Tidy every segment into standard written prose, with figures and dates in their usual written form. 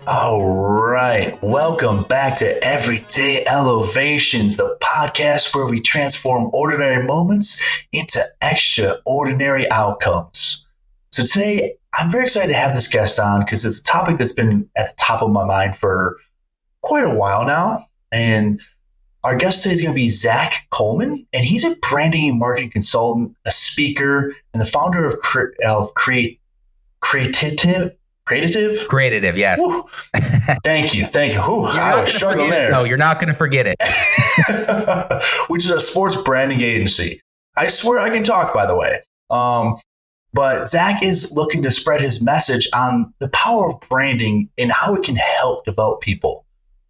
All right. Welcome back to Everyday Elevations, the podcast where we transform ordinary moments into extraordinary outcomes. So today, I'm very excited to have this guest on because it's a topic that's been at the top of my mind for quite a while now. And our guest today is going to be Zach Colman, and he's a branding and marketing consultant, a speaker, and the founder of Creative. Creative, yes. Woo. Thank you. Whew, I was struggling there. No, you're not going to forget it. Which is a sports branding agency. I swear I can talk, by the way. But Zach is looking to spread his message on the power of branding and how it can help develop people.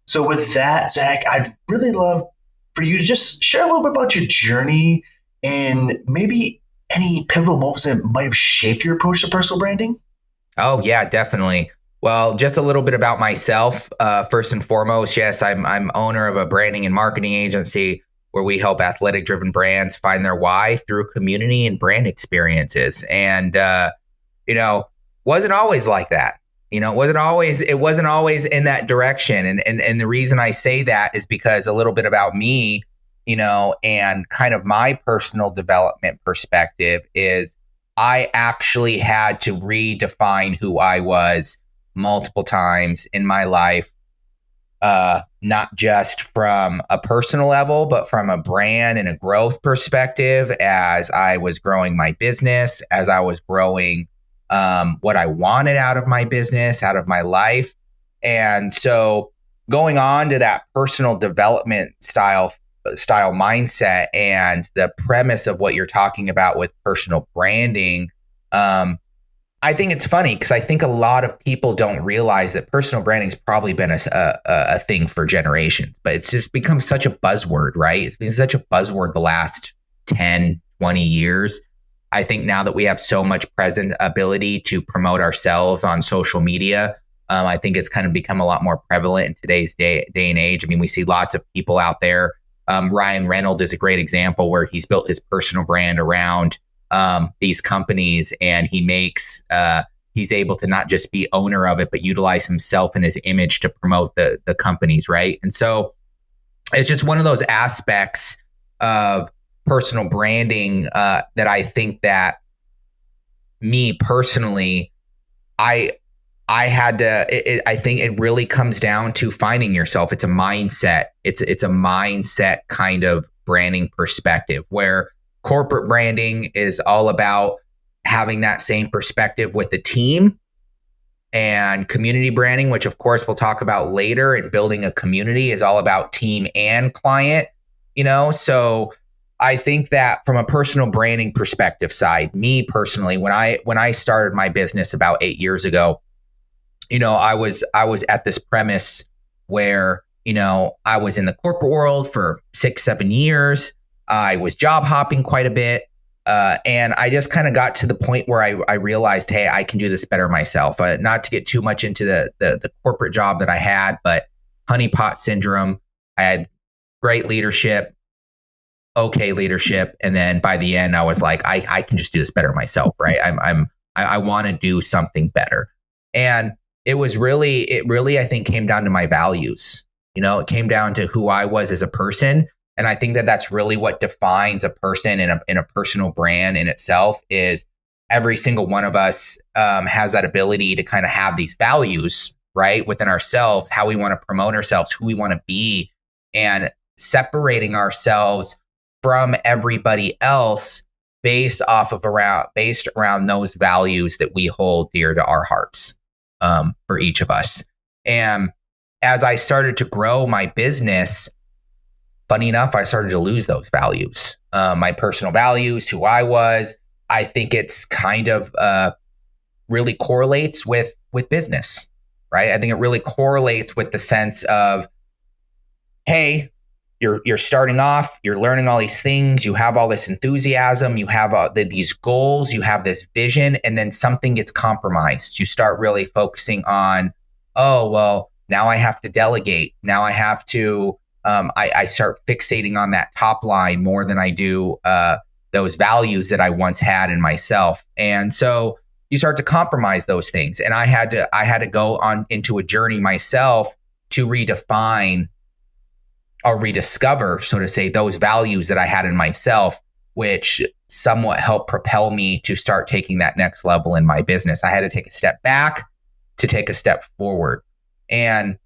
So with that, Zach, I'd really love for you to just share a little bit about your journey and maybe any pivotal moments that might have shaped your approach to personal branding. Oh, yeah, definitely. Well, just a little bit about myself. First and foremost, yes, I'm owner of a branding and marketing agency where we help athletic-driven brands find their why through community and brand experiences. And, wasn't always like that. It wasn't always in that direction. And the reason I say that is because a little bit about me, and kind of my personal development perspective is I actually had to redefine who I was multiple times in my life, not just from a personal level, but from a brand and a growth perspective as I was growing my business, as I was growing what I wanted out of my business, out of my life. And so going on to that personal development style mindset and the premise of what you're talking about with personal branding, I think it's funny because I think a lot of people don't realize that personal branding has probably been a thing for generations, but it's just become such a buzzword, right? It's been such a buzzword the last 10, 20 years. I think now that we have so much present ability to promote ourselves on social media, I think it's kind of become a lot more prevalent in today's day and age. I mean, we see lots of people out there. Ryan Reynolds is a great example where he's built his personal brand around these companies, and he's able to not just be owner of it, but utilize himself and his image to promote the companies, right? And so it's just one of those aspects of personal branding that I think that me personally, I had to, I think it really comes down to finding yourself. It's a mindset. It's a mindset kind of branding perspective where corporate branding is all about having that same perspective with the team, and community branding, which of course we'll talk about later, and building a community is all about team and client, so I think that from a personal branding perspective side, me personally, when I started my business about 8 years ago, I was at this premise where, I was in the corporate world for 6-7 years. I was job hopping quite a bit. And I just kind of got to the point where I realized, hey, I can do this better myself. Not to get too much into the corporate job that I had, but honeypot syndrome. I had great leadership, okay leadership. And then by the end, I was like, I can just do this better myself, right? I want to do something better. And it really, I think, came down to my values. It came down to who I was as a person. And I think that that's really what defines a person in a personal brand in itself is every single one of us has that ability to kind of have these values, right, within ourselves, how we want to promote ourselves, who we want to be, and separating ourselves from everybody else based around those values that we hold dear to our hearts. For each of us. And as I started to grow my business, funny enough, I started to lose those values. My personal values, who I was. I think it's kind of really correlates with business, right? I think it really correlates with the sense of, hey, you're starting off, you're learning all these things, you have all this enthusiasm, you have these goals, you have this vision, and then something gets compromised. You start really focusing on, oh, well, now I have to delegate. Now I have to, I start fixating on that top line more than I do those values that I once had in myself. And so you start to compromise those things. And I had to go on into a journey myself to redefine or rediscover, so to say, those values that I had in myself, which somewhat helped propel me to start taking that next level in my business. I had to take a step back to take a step forward. And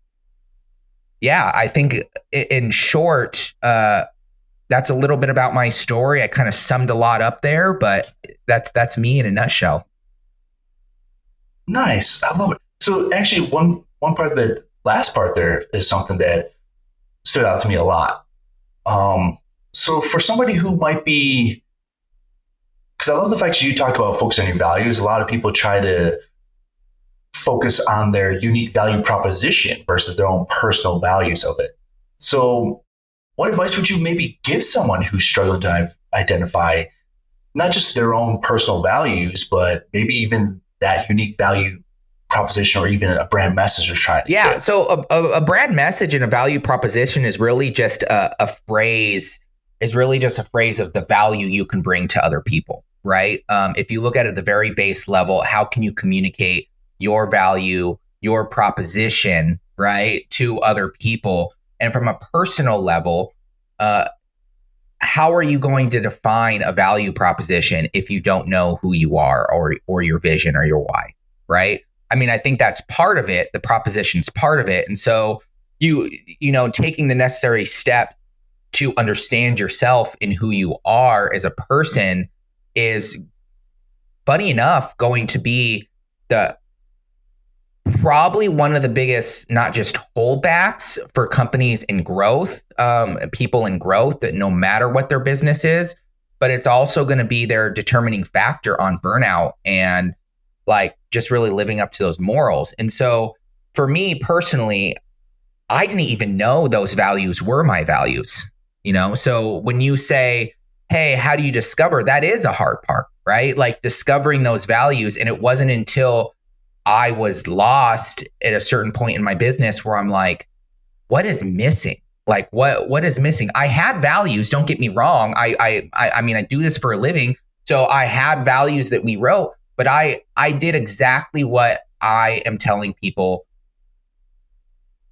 yeah, I think in short, that's a little bit about my story. I kind of summed a lot up there, but that's me in a nutshell. Nice. I love it. So actually one part of the last part there is something that stood out to me a lot. So for somebody who might be, because I love the fact that you talked about focus on your values. A lot of people try to focus on their unique value proposition versus their own personal values of it. So what advice would you maybe give someone who's struggling to identify not just their own personal values, but maybe even that unique value proposition or even a brand message they're trying to get? So a brand message and a value proposition is really just a phrase of the value you can bring to other people, right? If you look at it at the very base level, how can you communicate your value, your proposition, right, to other people? And from a personal level, how are you going to define a value proposition if you don't know who you are or your vision or your why, right? I mean, I think that's part of it. The proposition's part of it. And so you taking the necessary step to understand yourself and who you are as a person is, funny enough, going to be probably one of the biggest, not just holdbacks for companies in growth, people in growth, that no matter what their business is, but it's also going to be their determining factor on burnout and like just really living up to those morals. And so for me personally, I didn't even know those values were my values, So when you say, hey, how do you discover? That is a hard part, right? Like discovering those values. And it wasn't until I was lost at a certain point in my business where I'm like, what is missing? Like what is missing? I had values, don't get me wrong. I mean, I do this for a living. So I had values that we wrote, but I did exactly what I am telling people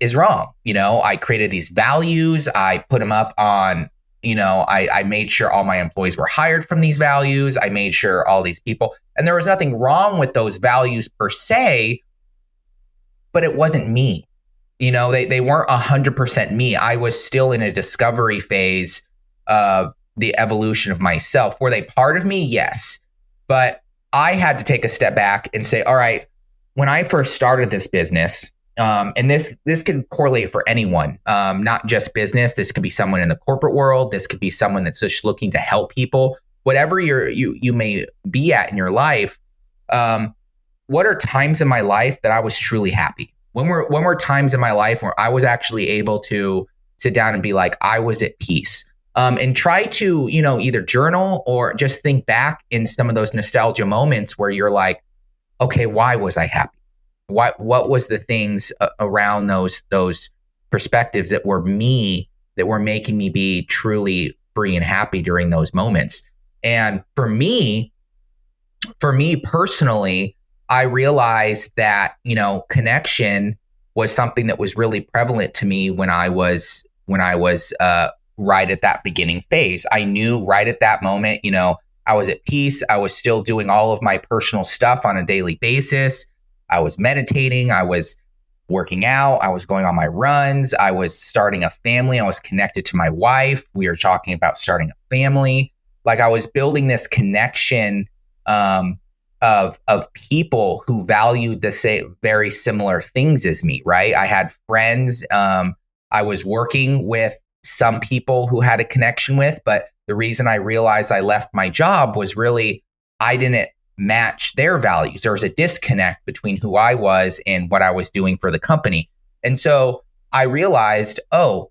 is wrong. I created these values. I put them up on, I made sure all my employees were hired from these values. I made sure all these people, and there was nothing wrong with those values per se, but it wasn't me. They weren't 100% me. I was still in a discovery phase of the evolution of myself. Were they part of me? Yes. But I had to take a step back and say, all right, when I first started this business, and this can correlate for anyone, not just business. This could be someone in the corporate world. This could be someone that's just looking to help people. Whatever you may be at in your life, what are times in my life that I was truly happy? When were times in my life where I was actually able to sit down and be like, I was at peace? And try to, either journal or just think back in some of those nostalgia moments where you're like, okay, why was I happy? What was the things around those perspectives that were me, that were making me be truly free and happy during those moments? And for me personally, I realized that, connection was something that was really prevalent to me when I was right at that beginning phase. I knew right at that moment, I was at peace. I was still doing all of my personal stuff on a daily basis. I was meditating. I was working out. I was going on my runs. I was starting a family. I was connected to my wife. We were talking about starting a family. Like I was building this connection of people who valued the same, very similar things as me, right? I had friends. I was working with some people who had a connection with, but the reason I realized I left my job was really I didn't match their values. There was a disconnect between who I was and what I was doing for the company. And so I realized, oh,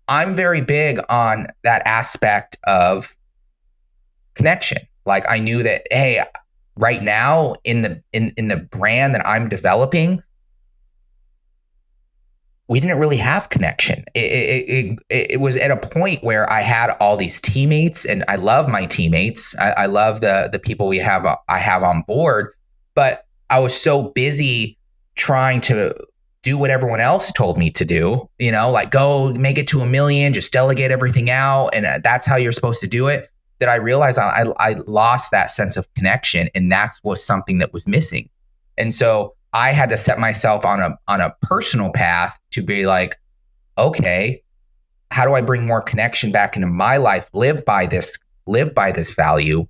I'm very big on that aspect of connection. Like I knew that, hey, right now in the brand that I'm developing, we didn't really have connection. It was at a point where I had all these teammates, and I love my teammates. I love the people I have on board, but I was so busy trying to do what everyone else told me to do, like go make it to 1 million, just delegate everything out. And that's how you're supposed to do it. That I realized I lost that sense of connection, and that's was something that was missing. And so I had to set myself on a personal path to be like, okay, how do I bring more connection back into my life? Live by this value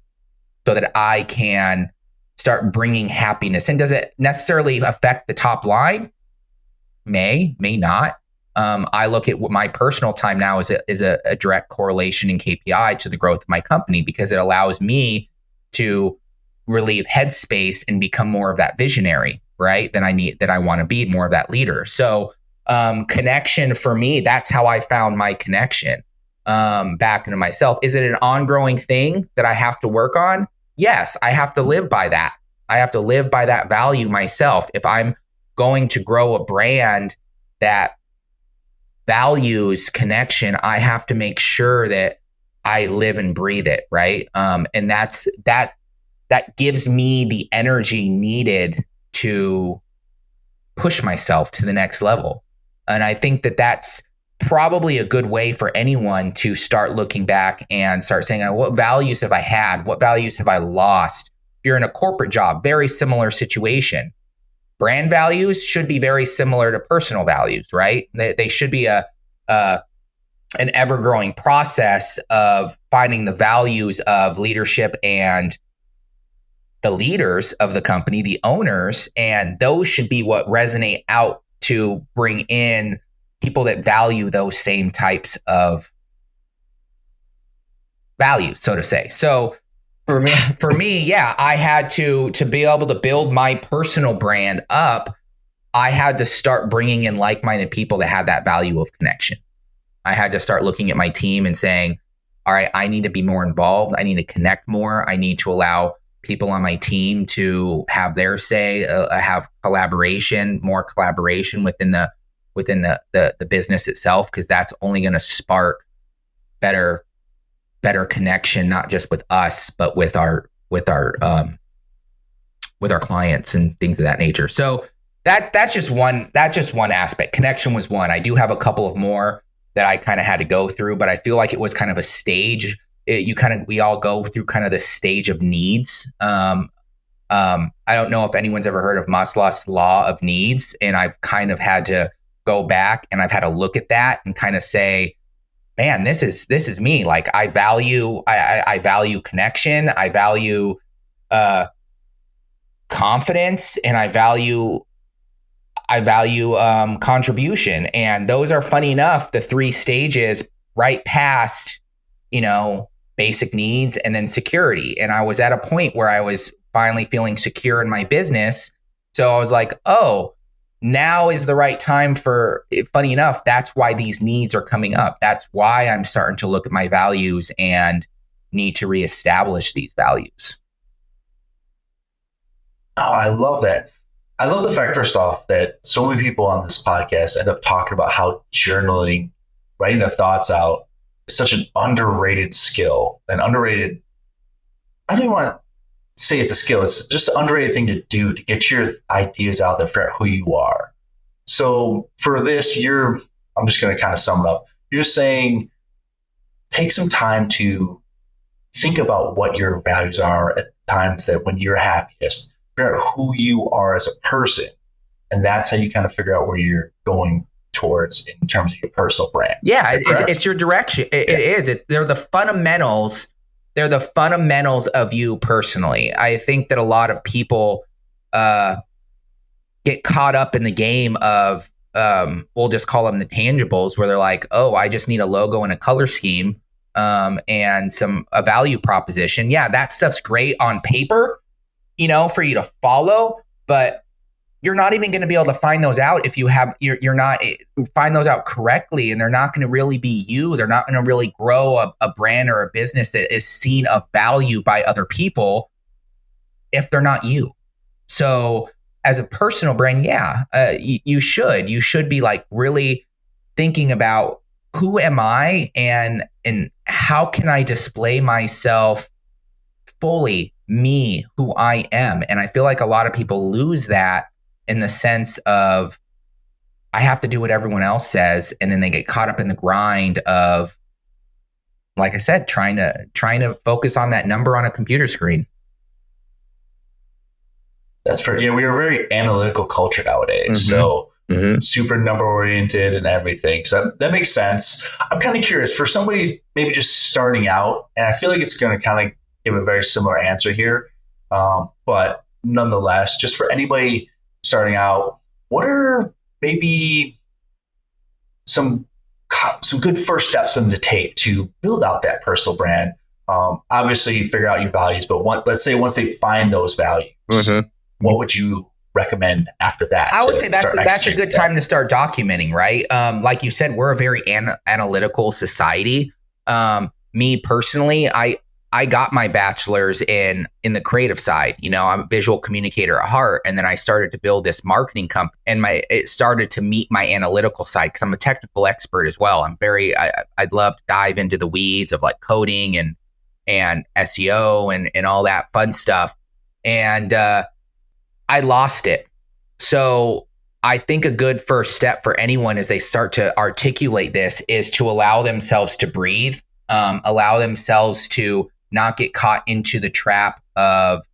so that I can start bringing happiness. And does it necessarily affect the top line? May not. I look at what my personal time now is a direct correlation in KPI to the growth of my company, because it allows me to relieve headspace and become more of that visionary, right? That I want to be more of that leader. So connection for me, that's how I found my connection back into myself. Is it an ongoing thing that I have to work on? Yes, I have to live by that. I have to live by that value myself. If I'm going to grow a brand that values connection, I have to make sure that I live and breathe it, right? And that gives me the energy needed to push myself to the next level. And I think that that's probably a good way for anyone to start looking back and start saying, what values have I had? What values have I lost? If you're in a corporate job, very similar situation. Brand values should be very similar to personal values, right? They should be an ever-growing process of finding the values of leadership and the leaders of the company, the owners, and those should be what resonate out to bring in people that value those same types of values, so to say. So for me, yeah, I had to be able to build my personal brand up. I had to start bringing in like-minded people that had that value of connection. I had to start looking at my team and saying, all right, I need to be more involved. I need to connect more. I need to allow people on my team to have their say, have more collaboration within the business itself, because that's only going to spark better connection, not just with us, but with our clients and things of that nature. So that's just one aspect. Connection was one. I do have a couple of more that I kind of had to go through, but I feel like it was kind of a stage. We all go through kind of the stage of needs. I don't know if anyone's ever heard of Maslow's law of needs, and I've kind of had to go back and I've had to look at that and kind of say, man, this is me. Like I value connection. I value confidence, and I value contribution. And those are, funny enough, the 3 stages right past, basic needs and then security. And I was at a point where I was finally feeling secure in my business. So I was like, oh, now is the right time funny enough, that's why these needs are coming up. That's why I'm starting to look at my values and need to reestablish these values. Oh, I love that. I love the fact, first off, that so many people on this podcast end up talking about how journaling, writing their thoughts out, is such an underrated skill. I don't want to say it's a skill. It's just an underrated thing to do to get your ideas out there, figure out who you are. So for this, I'm just going to kind of sum it up. You're saying take some time to think about what your values are at times that when you're happiest, figure out who you are as a person. And that's how you kind of figure out where you're going towards in terms of your personal brand. Yeah, it's your direction. It is. They're the fundamentals. They're the fundamentals of you personally. I think that a lot of people get caught up in the game of, we'll just call them the tangibles, where they're like, oh, I just need a logo and a color scheme and a value proposition. Yeah, that stuff's great on paper, for you to follow, but you're not even going to be able to find those out if you're not find those out correctly, and they're not going to really be you. They're not going to really grow a brand or a business that is seen of value by other people if they're not you. So as a personal brand, you should be like really thinking about, who am I and how can I display myself fully me, who I am. And I feel like a lot of people lose that in the sense of, I have to do what everyone else says. And then they get caught up in the grind of, like I said, trying to focus on that number on a computer screen. That's for, we are a very analytical culture nowadays. So super number oriented and everything. So that makes sense. I'm kind of curious for somebody maybe just starting out, and I feel like it's going to kind of give a very similar answer here. But nonetheless, just for anybody starting out, what are maybe some good first steps for them to take to build out that personal brand? Obviously figure out your values, but let's say once they find those values, what would you recommend after that? I would say that's a good time to start documenting, right? Like you said, we're a very analytical society. Me personally, I got my bachelor's in the creative side. I'm a visual communicator at heart. And then I started to build this marketing company, and it started to meet my analytical side because I'm a technical expert as well. I'd love to dive into the weeds of like coding and SEO and all that fun stuff. And I lost it. So I think a good first step for anyone as they start to articulate this is to allow themselves to breathe, allow themselves to not get caught into the trap of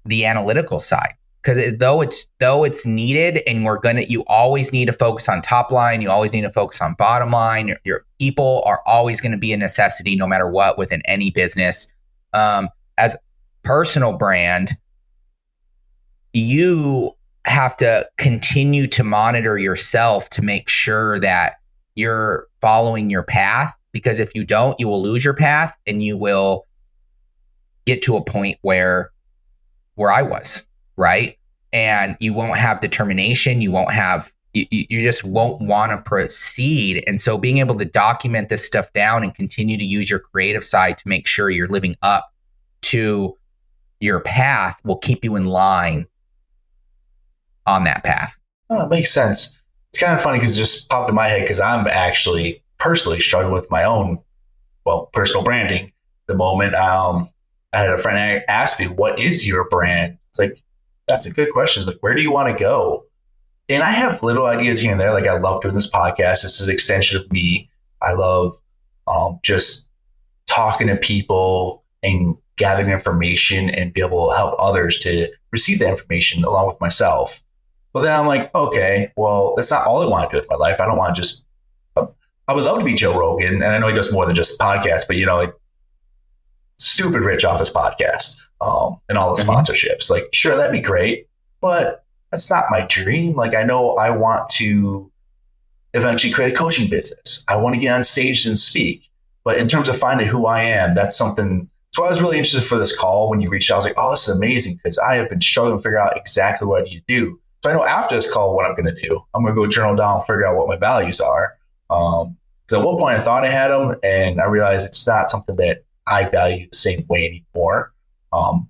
the analytical side. Because though it's needed, and you always need to focus on top line, you always need to focus on bottom line. Your people are always going to be a necessity no matter what within any business. As personal brand, you have to continue to monitor yourself to make sure that you're following your path, because if you don't, you will lose your path and you will get to a point where I was, right? And you won't have determination. You just won't want to proceed. And so being able to document this stuff down and continue to use your creative side to make sure you're living up to your path will keep you in line on that path. Oh, it makes sense. It's kind of funny because it just popped in my head because I'm actually personally struggling with my own, personal branding at the moment. I had a friend ask me, what is your brand? It's like, that's a good question. It's like, where do you want to go? And I have little ideas here and there. Like, I love doing this podcast. This is an extension of me. I love just talking to people and gathering information and be able to help others to receive that information along with myself. But then I'm like, okay, well, that's not all I want to do with my life. I don't want to just, I would love to be Joe Rogan. And I know he does more than just podcasts, but like stupid rich off his podcast and all the sponsorships. Like, sure, that'd be great, but that's not my dream. Like, I know I want to eventually create a coaching business. I want to get on stage and speak. But in terms of finding who I am, that's something. So I was really interested for this call when you reached out. I was like, oh, this is amazing, because I have been struggling to figure out exactly what I need to do. So I know after this call what I'm going to do. I'm going to go journal down and figure out what my values are. Because at one point I thought I had them, and I realized it's not something that I value the same way anymore.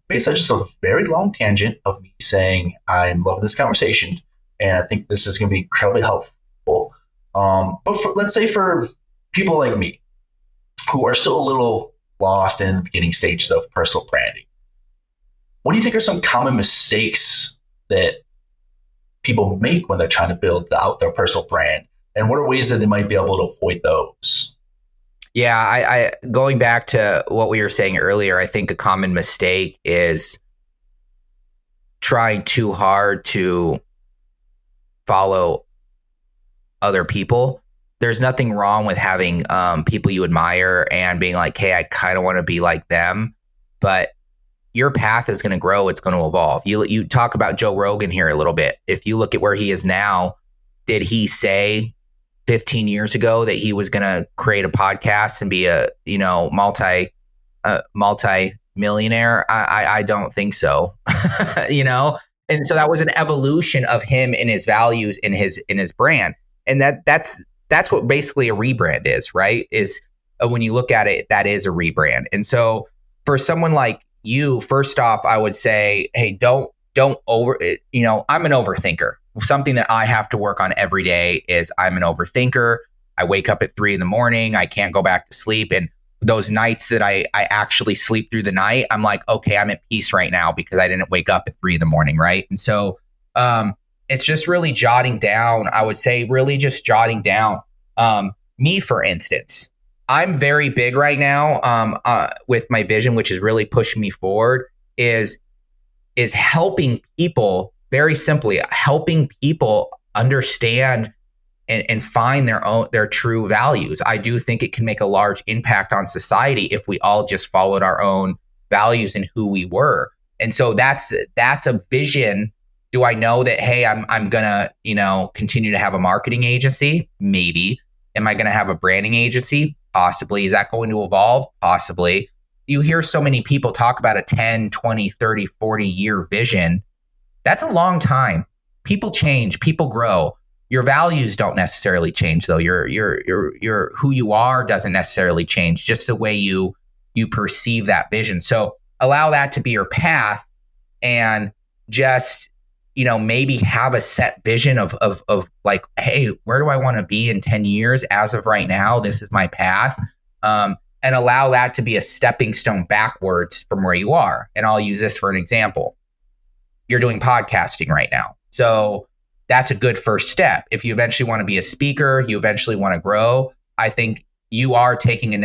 Basically, just a very long tangent of me saying I'm loving this conversation, and I think this is going to be incredibly helpful. But let's say for people like me who are still a little lost in the beginning stages of personal branding, what do you think are some common mistakes that people make when they're trying to build out their personal brand? And what are ways that they might be able to avoid those? Yeah, I going back to what we were saying earlier, I think a common mistake is trying too hard to follow other people. There's nothing wrong with having people you admire and being like, hey, I kind of want to be like them. But your path is going to grow. It's going to evolve. You talk about Joe Rogan here a little bit. If you look at where he is now, did he say 15 years ago that he was going to create a podcast and be a multi-millionaire? I don't think so. And so that was an evolution of him and his values in his brand. And that's what basically a rebrand is, right? Is when you look at it, that is a rebrand. And so for someone like you, first off, I would say, hey, don't over it. I'm an overthinker. Something that I have to work on every day is I'm an overthinker. I wake up at 3 a.m. I can't go back to sleep. And those nights that I actually sleep through the night, I'm like, okay, I'm at peace right now because I didn't wake up at 3 a.m. Right. And so it's just really jotting down. I would say really just jotting down. Me, for instance, I'm very big right now with my vision, which is really pushing me forward, is helping people, very simply, helping people understand and find their true values. I do think it can make a large impact on society if we all just followed our own values and who we were. And so that's a vision. Do I know that, hey, I'm gonna, continue to have a marketing agency? Maybe. Am I gonna have a branding agency? Possibly. Is that going to evolve? Possibly. You hear so many people talk about a 10, 20, 30, 40 year vision. That's a long time. People change, people grow. Your values don't necessarily change, though. Your who you are doesn't necessarily change, just the way you perceive that vision. So allow that to be your path, and just, maybe have a set vision of like, hey, where do I want to be in 10 years? As of right now, this is my path. And allow that to be a stepping stone backwards from where you are. And I'll use this for an example. You're doing podcasting right now. So that's a good first step. If you eventually want to be a speaker, you eventually want to grow, I think you are taking an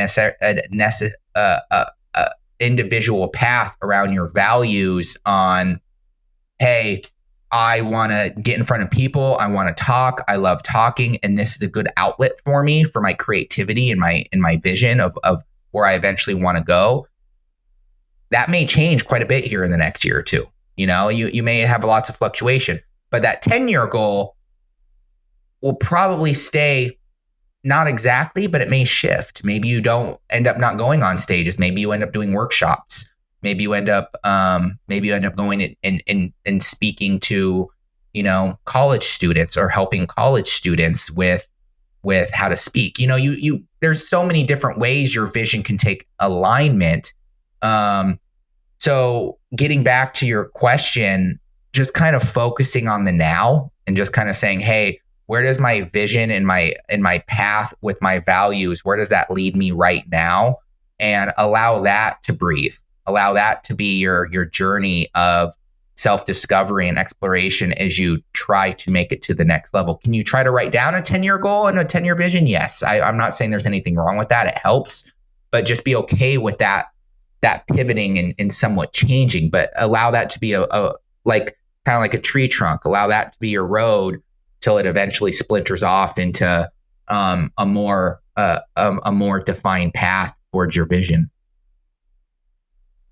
individual path around your values on, hey, I want to get in front of people. I want to talk. I love talking. And this is a good outlet for me, for my creativity and my vision of where I eventually want to go. That may change quite a bit here in the next year or two. You may have lots of fluctuation, but that 10-year goal will probably stay, not exactly, but it may shift. Maybe you don't end up not going on stages. Maybe you end up doing workshops. Maybe you end up going and speaking to, college students, or helping college students with how to speak. There's so many different ways your vision can take alignment. So getting back to your question, just kind of focusing on the now and just kind of saying, hey, where does my vision and my path with my values, where does that lead me right now? And allow that to breathe. Allow that to be your journey of self-discovery and exploration as you try to make it to the next level. Can you try to write down a 10-year goal and a 10-year vision? Yes. I'm not saying there's anything wrong with that. It helps, but just be okay with that pivoting and somewhat changing, but allow that to be a kind of like a tree trunk. Allow that to be your road till it eventually splinters off into a more defined path towards your vision.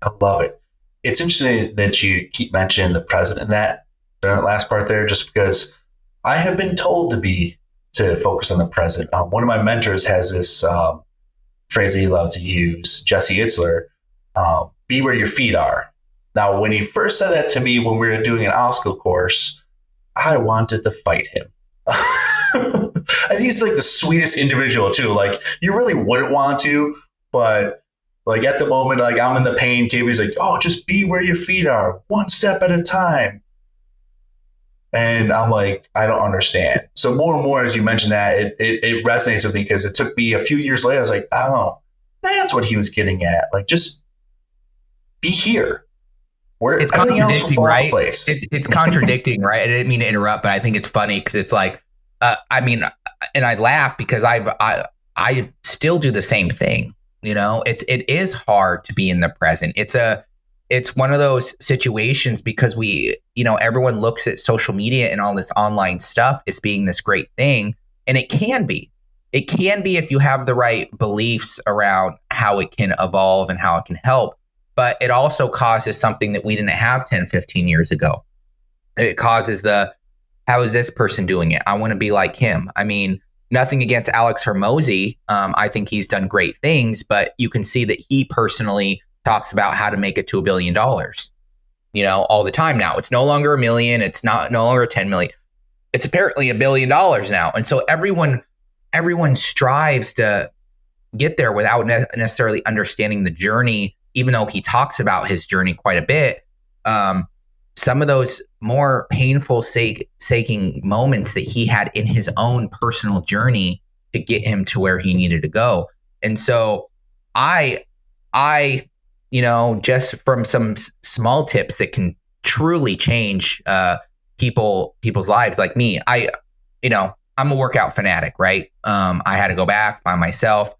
I love it. It's interesting that you keep mentioning the present in that last part there, just because I have been told to focus on the present. One of my mentors has this phrase that he loves to use, Jesse Itzler, be where your feet are. Now, when he first said that to me when we were doing an obstacle course, I wanted to fight him. And he's like the sweetest individual too. Like, you really wouldn't want to, but like at the moment, like I'm in the pain cave. He's like, oh, just be where your feet are, one step at a time. And I'm like, I don't understand. So more and more, as you mentioned that, it resonates with me, because it took me a few years later. I was like, oh, that's what he was getting at. Like, just be here. Where it's everything else will fall right? into place. It's contradicting, right? I didn't mean to interrupt, but I think it's funny because it's like, and I laugh because I still do the same thing. It is hard to be in the present. It's one of those situations because everyone looks at social media and all this online stuff as being this great thing. And it can be if you have the right beliefs around how it can evolve and how it can help. But it also causes something that we didn't have 10, 15 years ago. It causes how is this person doing it? I want to be like him. I mean, nothing against Alex Hormozy. I think he's done great things, but you can see that he personally talks about how to make it to $1 billion, all the time now. It's no longer $1 million. It's no longer 10 million. It's apparently $1 billion now. And so everyone strives to get there without necessarily understanding the journey, even though he talks about his journey quite a bit. Some of those more painful saking moments that he had in his own personal journey to get him to where he needed to go. And so I, just from some small tips that can truly change people's lives, like me, I'm a workout fanatic, right? I had to go back by myself.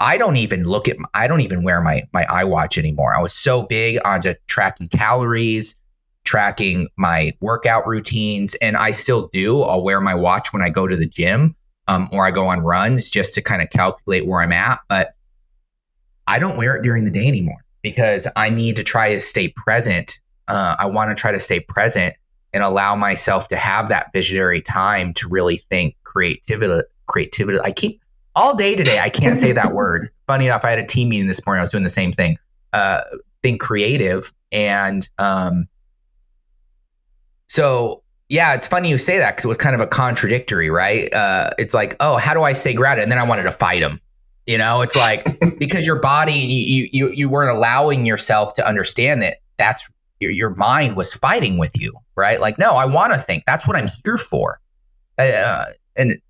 I don't even wear my iWatch anymore. I was so big on just tracking calories, tracking my workout routines, and I still do. I'll wear my watch when I go to the gym, or I go on runs just to kind of calculate where I'm at. But I don't wear it during the day anymore because I need to try to stay present. I want to try to stay present and allow myself to have that visionary time to really think creativity. I keep all day today. I can't say that word. Funny enough, I had a team meeting this morning. I was doing the same thing. Think creative. And so, yeah, it's funny you say that because it was kind of a contradictory, right? It's like, oh, how do I stay grounded? And then I wanted to fight him. It's like because your body, you weren't allowing yourself to understand that that's your mind was fighting with you, right? Like, no, I want to think. That's what I'm here for. And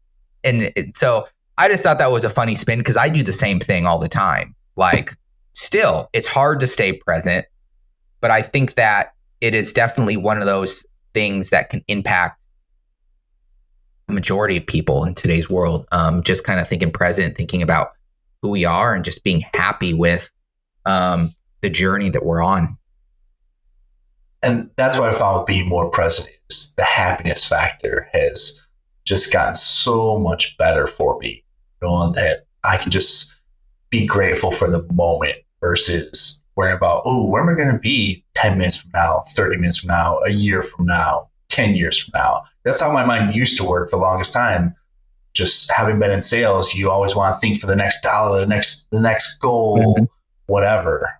so I just thought that was a funny spin because I do the same thing all the time. Like, still, it's hard to stay present, but I think that it is definitely one of those things that can impact the majority of people in today's world. Just kind of thinking present, thinking about who we are, and just being happy with the journey that we're on. And that's what I found being more present is the happiness factor has just gotten so much better for me, knowing that I can just be grateful for the moment versus worrying about, oh, where am I going to be 10 minutes from now, 30 minutes from now, a year from now, 10 years from now. That's how my mind used to work for the longest time. Just having been in sales, you always want to think for the next dollar, the next goal, whatever.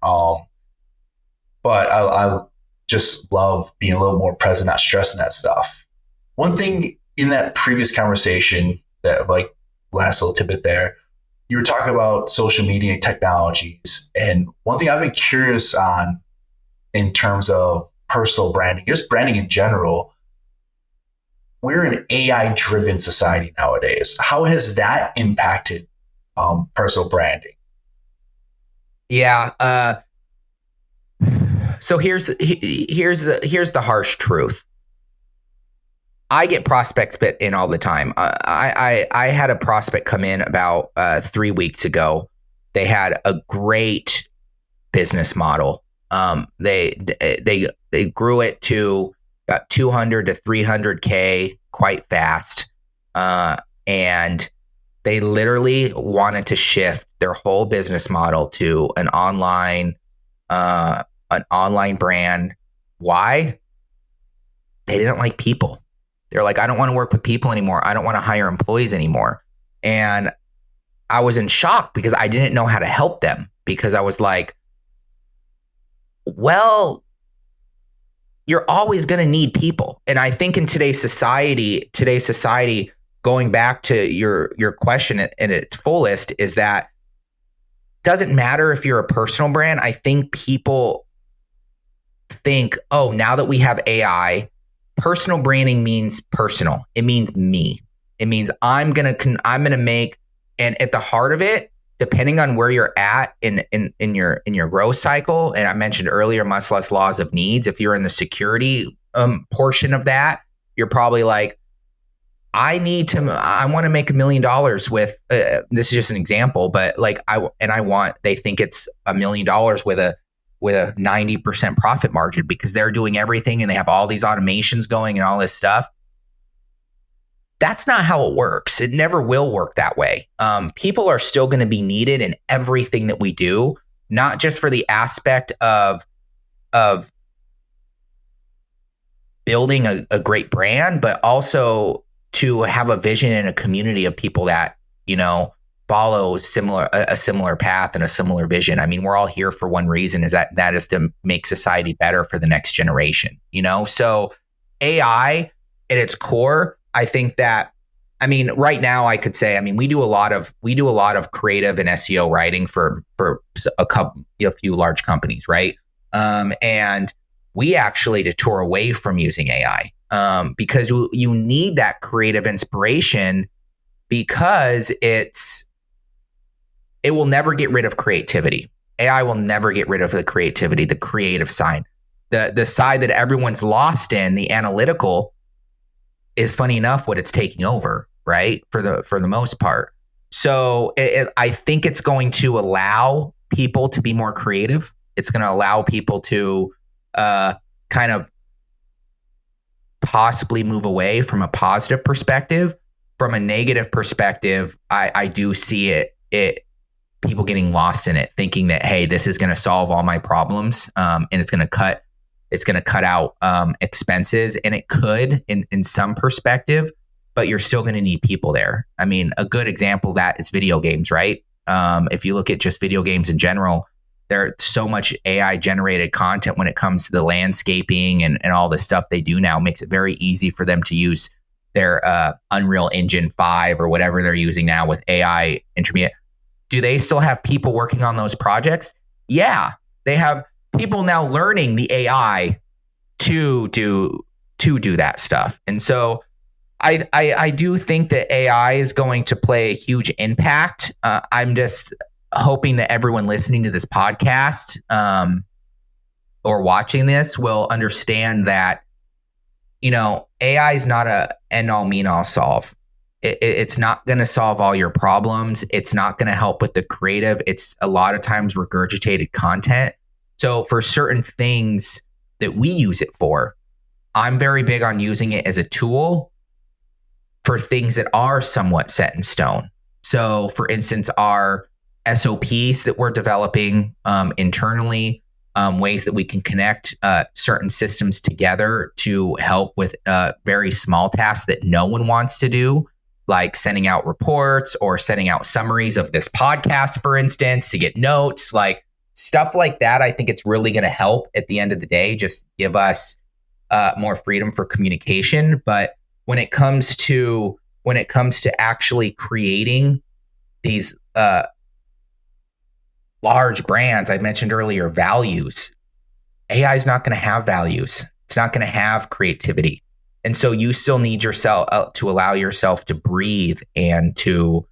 But I just love being a little more present, not stressing that stuff. One thing in that previous conversation that like last little tidbit there, you were talking about social media technologies. And one thing I've been curious on in terms of personal branding, just branding in general, we're an AI-driven society nowadays. How has that impacted personal branding? Yeah. So here's the harsh truth. I get prospects bit in all the time. I had a prospect come in about 3 weeks ago. They had a great business model. They grew it to about 200 to 300K quite fast, and they literally wanted to shift their whole business model to an online brand. Why? They didn't like people. They're like, I don't want to work with people anymore. I don't want to hire employees anymore. And I was in shock because I didn't know how to help them, because I was like, well, you're always going to need people. And I think in today's society, going back to your question in its fullest, is that doesn't matter if you're a personal brand. I think people think, oh, now that we have AI, personal branding means personal. It means me. It means I'm gonna make, and at the heart of it, depending on where you're at in your growth cycle, and I mentioned earlier Maslow's laws of needs. If you're in the security portion of that, you're probably like, I want to make $1 million with. This is just an example, but like they think it's $1 million with a 90% profit margin because they're doing everything and they have all these automations going and all this stuff. That's not how it works. It never will work that way. People are still going to be needed in everything that we do, not just for the aspect of building a great brand, but also to have a vision and a community of people that, follow a similar path and a similar vision. I mean, we're all here for one reason, is that is to make society better for the next generation, So AI at its core, I think that, right now I could say, we do a lot of creative and SEO writing for a few large companies, right? And we actually detour away from using AI because you need that creative inspiration, because it will never get rid of creativity. AI will never get rid of the creativity, the creative side. The side that everyone's lost in, the analytical, is funny enough what it's taking over, right? For the most part. So I think it's going to allow people to be more creative. It's going to allow people to kind of possibly move away from a positive perspective. From a negative perspective, I do see it people getting lost in it, thinking that, hey, this is going to solve all my problems, and it's going to cut out expenses, and it could in some perspective, but you're still going to need people there. I mean, a good example of that is video games, right? If you look at just video games in general, there's so much AI generated content when it comes to the landscaping and all the stuff they do now. Makes it very easy for them to use their Unreal Engine 5 or whatever they're using now with AI intermediate. Do they still have people working on those projects? Yeah, they have people now learning the AI to do that stuff. And so I do think that AI is going to play a huge impact. I'm just hoping that everyone listening to this podcast or watching this will understand that, AI is not a end all mean all solve. It's not going to solve all your problems. It's not going to help with the creative. It's a lot of times regurgitated content. So for certain things that we use it for, I'm very big on using it as a tool for things that are somewhat set in stone. So for instance, our SOPs that we're developing internally, ways that we can connect certain systems together to help with very small tasks that no one wants to do, like sending out reports or sending out summaries of this podcast, for instance, to get notes, like stuff like that. I think it's really going to help at the end of the day, just give us more freedom for communication. But when it comes to actually creating these large brands, I mentioned earlier, values, AI is not going to have values. It's not going to have creativity. And so you still need yourself to allow yourself to breathe and to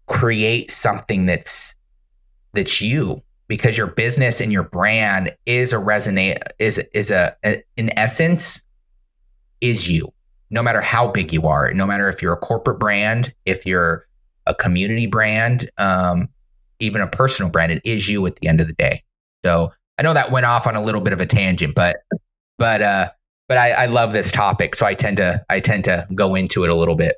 create something that's you, because your business and your brand is in essence is you. No matter how big you are, no matter if you're a corporate brand, if you're a community brand, even a personal brand, it is you at the end of the day. So I know that went off on a little bit of a tangent, but I love this topic, so I tend to go into it a little bit.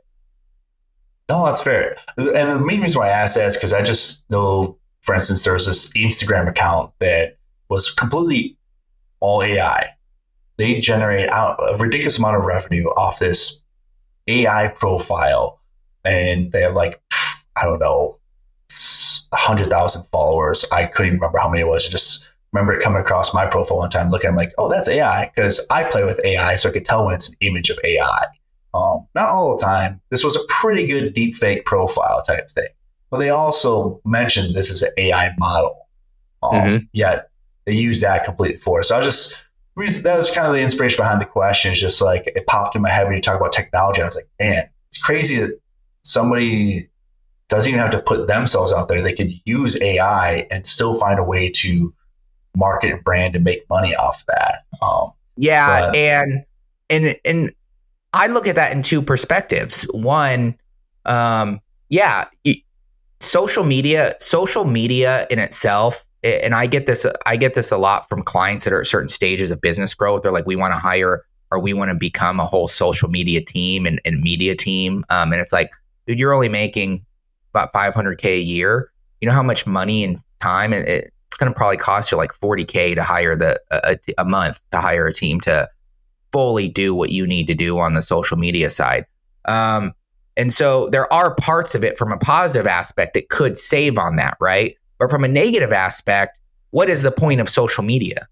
No, that's fair. And the main reason why I asked that is because I just know, for instance, there was this Instagram account that was completely all AI. They generate out a ridiculous amount of revenue off this AI profile, and they have like, I don't know, 100,000 followers. I couldn't even remember how many it was. I just remember it coming across my profile one time, looking, I'm like, oh, that's AI, because I play with AI, so I could tell when it's an image of AI. Not all the time. This was a pretty good deep fake profile type thing. But they also mentioned this is an AI model. Yet they use that completely for it. So that was kind of the inspiration behind the question. Is just like it popped in my head when you talk about technology. I was like, man, it's crazy that somebody doesn't even have to put themselves out there. They could use AI and still find a way to market and brand and make money off that. And I look at that in two perspectives. One, social media in itself, and I get this a lot from clients that are at certain stages of business growth. They're like, we want to hire or we want to become a whole social media team and media team. And it's like, dude, you're only making about $500K a year. You know how much money and time it's going to probably cost you like $40K to hire a month to hire a team to fully do what you need to do on the social media side. And so there are parts of it from a positive aspect that could save on that, right? But from a negative aspect, what is the point of social media?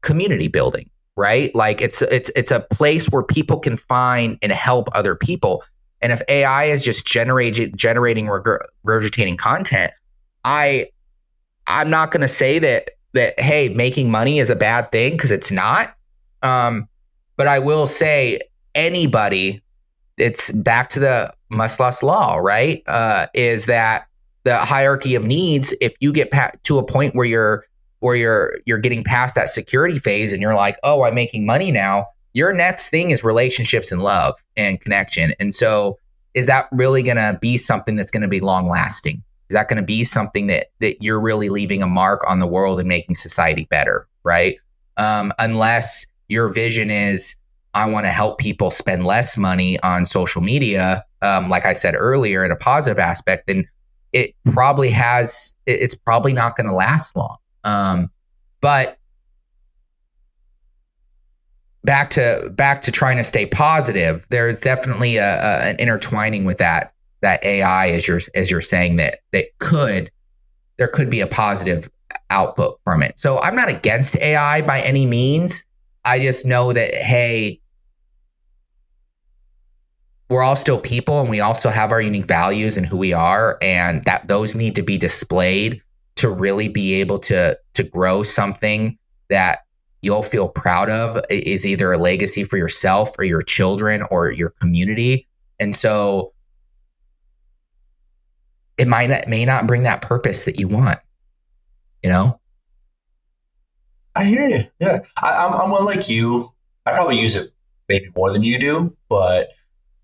Community building, right? Like it's a place where people can find and help other people. And if AI is just generating regurgitating content, I'm not going to say that hey, making money is a bad thing, because it's not. But I will say anybody it's back to the Maslow's law, right? Is that the hierarchy of needs? If you get to a point where you're getting past that security phase and you're like, oh, I'm making money now, your next thing is relationships and love and connection. And so is that really going to be something that's going to be long lasting? Is that going to be something that you're really leaving a mark on the world and making society better, right? Unless your vision is, I want to help people spend less money on social media, like I said earlier, in a positive aspect, then it's probably not going to last long. But back to trying to stay positive, there's definitely an intertwining with that AI, as you're saying, that there could be a positive output from it. So I'm not against AI by any means. I just know that, hey, we're all still people, and we also have our unique values and who we are, and that those need to be displayed to really be able to grow something that you'll feel proud of, is either a legacy for yourself or your children or your community. And so it may not bring that purpose that you want, you know? I hear you. Yeah. I'm one like you. I probably use it maybe more than you do, but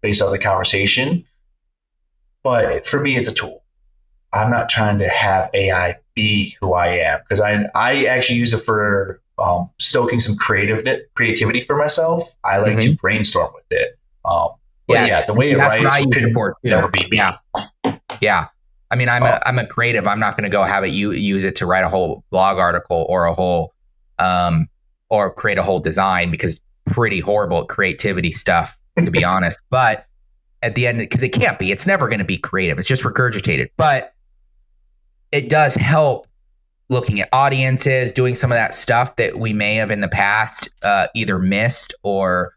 based off the conversation. But for me, it's a tool. I'm not trying to have AI be who I am, because I actually use it for stoking some creativity for myself. I like to brainstorm with it. But yeah, the way it writes could never be me. Yeah. I mean, I'm a creative. I'm not going to go have it use it to write a whole blog article or a whole or create a whole design, because pretty horrible creativity stuff, to be honest. But at the end, because it can't be, it's never going to be creative. It's just regurgitated. But it does help looking at audiences, doing some of that stuff that we may have in the past either missed or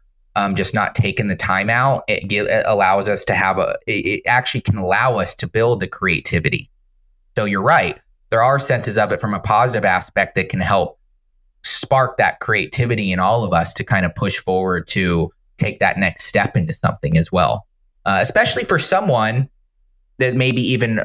just not taken the time out. It allows us to have it actually can allow us to build the creativity. So you're right. There are senses of it from a positive aspect that can help spark that creativity in all of us to kind of push forward to take that next step into something as well. Especially for someone that maybe even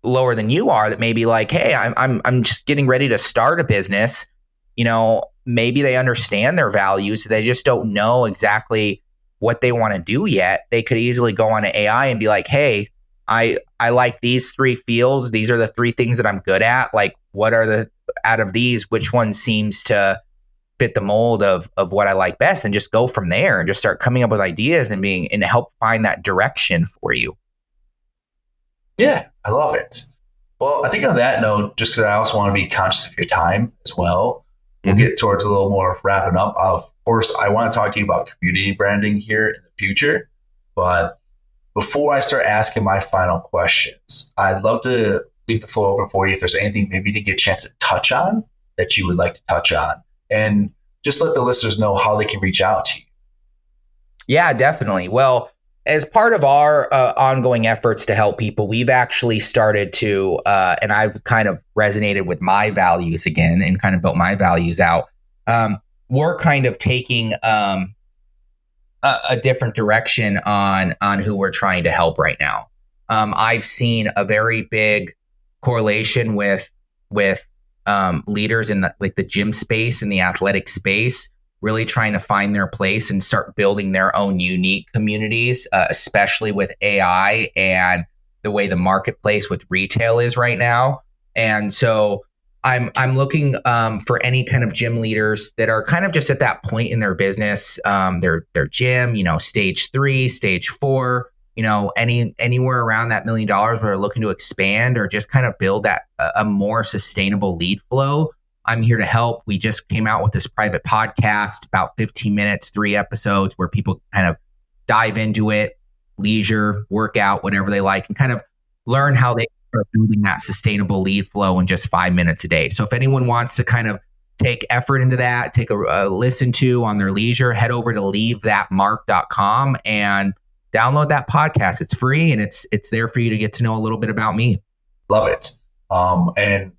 lower than you are, that may be like, hey, I'm just getting ready to start a business. You know, maybe they understand their values. They just don't know exactly what they want to do yet. They could easily go on to AI and be like, hey, I like these 3 fields. These are the 3 things that I'm good at. Like, what are out of these, which one seems to fit the mold of what I like best, and just go from there and just start coming up with ideas and help find that direction for you. Yeah, I love it. Well, I think on that note, just because I also want to be conscious of your time as well, we'll get towards a little more wrapping up. Of course, I want to talk to you about community branding here in the future. But before I start asking my final questions, I'd love to leave the floor open for you if there's anything maybe to get a chance to touch on that you would like to touch on. And just let the listeners know how they can reach out to you. Yeah, definitely. Well, as part of our ongoing efforts to help people, we've actually started to, and I've kind of resonated with my values again and kind of built my values out. We're kind of taking a different direction on who we're trying to help right now. I've seen a very big correlation with leaders in the gym space and the athletic space, really trying to find their place and start building their own unique communities, especially with AI and the way the marketplace with retail is right now. And so I'm looking for any kind of gym leaders that are kind of just at that point in their business, their gym, stage 3, stage 4, anywhere around that $1 million where they're looking to expand or just kind of build that a more sustainable lead flow. I'm here to help. We just came out with this private podcast, about 15 minutes, 3 episodes, where people kind of dive into it, leisure, workout, whatever they like, and kind of learn how they are building that sustainable lead flow in just 5 minutes a day. So if anyone wants to kind of take effort into that, take a listen to on their leisure, head over to leavethatmark.com and download that podcast. It's free and it's there for you to get to know a little bit about me. Love it. And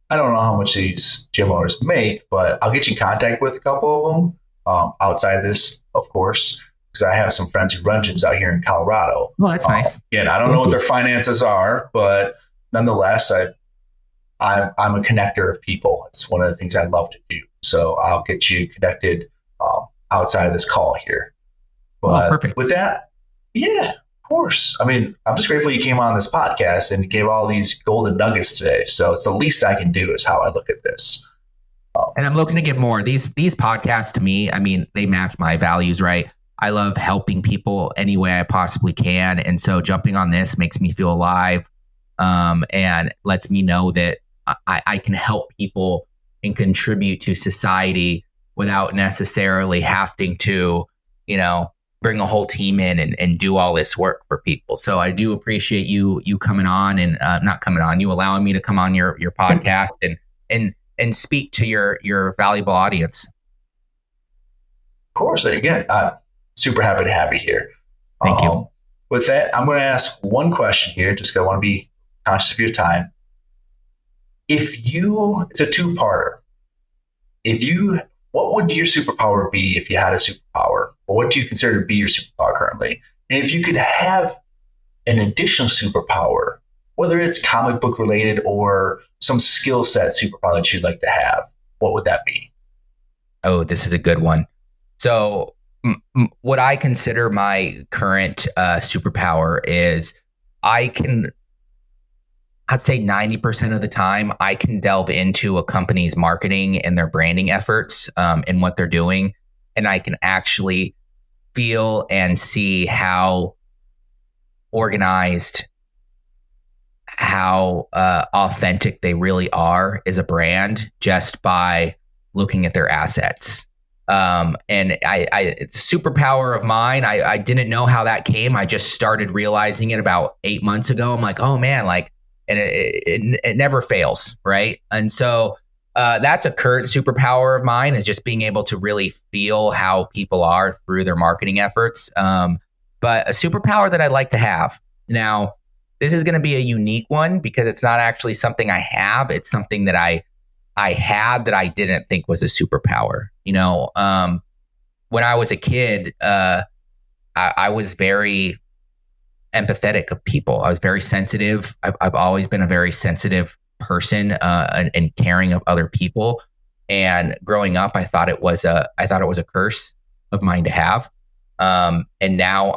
I don't know how much these gym owners make, but I'll get you in contact with a couple of them outside of this, of course. because I have some friends who run gyms out here in Colorado. Well, that's nice. Again, I don't know what their finances are, but nonetheless, I'm a connector of people. It's one of the things I love to do. So I'll get you connected outside of this call here. But perfect. With that, yeah, of course. I mean, I'm just grateful you came on this podcast and gave all these golden nuggets today. So it's the least I can do is how I look at this. And I'm looking to get more. These podcasts to me, I mean, they match my values, right? I love helping people any way I possibly can. And so jumping on this makes me feel alive and lets me know that I can help people and contribute to society without necessarily having to, bring a whole team in and do all this work for people. So I do appreciate you coming on and not coming on, you allowing me to come on your podcast and speak to your valuable audience. Of course. Again, I'm super happy to have you here. Thank you. With that, I'm going to ask one question here, just because I want to be conscious of your time. It's a two-parter. What would your superpower be if you had a superpower? Or what do you consider to be your superpower currently? And if you could have an additional superpower, whether it's comic book related or some skill set superpower that you'd like to have, what would that be? Oh, this is a good one. So what I consider my current superpower is I'd say 90% of the time I can delve into a company's marketing and their branding efforts and what they're doing. And I can actually feel and see how organized, how authentic they really are as a brand just by looking at their assets. And it's a superpower of mine. I didn't know how that came. I just started realizing it about 8 months ago. I'm like, oh man, and it never fails, right? And so that's a current superpower of mine, is just being able to really feel how people are through their marketing efforts. But a superpower that I'd like to have. Now, this is going to be a unique one because it's not actually something I have. It's something that I had that I didn't think was a superpower. When I was a kid, I was very empathetic of people. I was very sensitive. I've always been a very sensitive person and caring of other people. And growing up, I thought it was a curse of mine to have. And now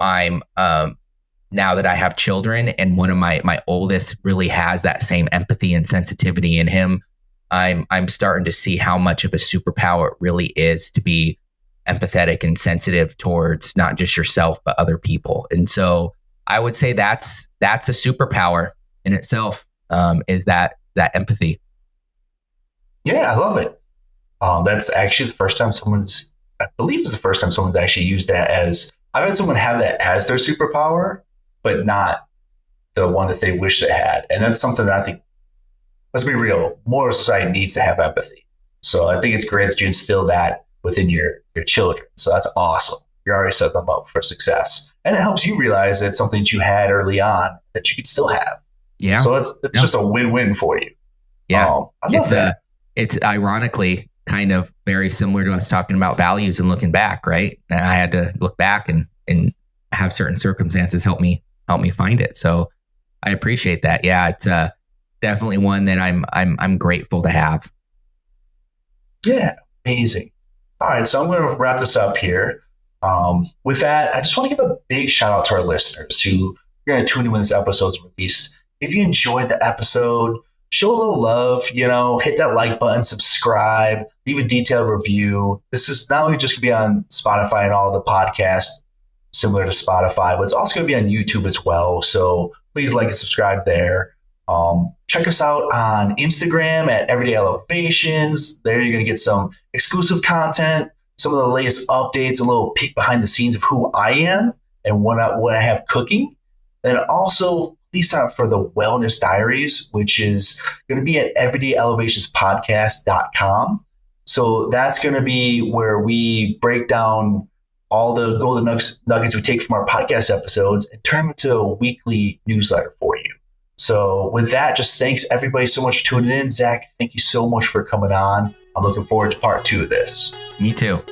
now that I have children, and one of my oldest really has that same empathy and sensitivity in him, I'm starting to see how much of a superpower it really is to be empathetic and sensitive towards not just yourself but other people. And so I would say that's a superpower in itself, is that empathy. Yeah, I love it. That's actually the first time I believe it's the first time someone's actually used that as, I've had someone have that as their superpower, but not the one that they wish they had. And that's something that I think, let's be real, more society needs to have empathy. So I think it's great that you instill that within your children. So that's awesome. You're already set them up for success. And it helps you realize that it's something that you had early on that you could still have. Yeah. So it's just a win-win for you. Yeah. I love that. It's ironically kind of very similar to us talking about values and looking back, right? And I had to look back and have certain circumstances help me find it. So I appreciate that. Yeah, it's definitely one that I'm grateful to have. Yeah, amazing. All right, so I'm going to wrap this up here. With that, I just want to give a big shout out to our listeners who are going to tune in when this episode is released. If you enjoyed the episode, show a little love, hit that like button, subscribe, leave a detailed review. This is not only just going to be on Spotify and all the podcasts similar to Spotify, but it's also going to be on YouTube as well. So please like and subscribe there. Check us out on Instagram at Everyday Elevations. There you're going to get some exclusive content, some of the latest updates, a little peek behind the scenes of who I am and what I have cooking. And also, please sign up for the Wellness Diaries, which is going to be at everydayelevationspodcast.com. So that's going to be where we break down all the golden nuggets we take from our podcast episodes and turn them into a weekly newsletter for you. So with that, just thanks everybody so much for tuning in. Zach, thank you so much for coming on. I'm looking forward to part 2 of this. Me too.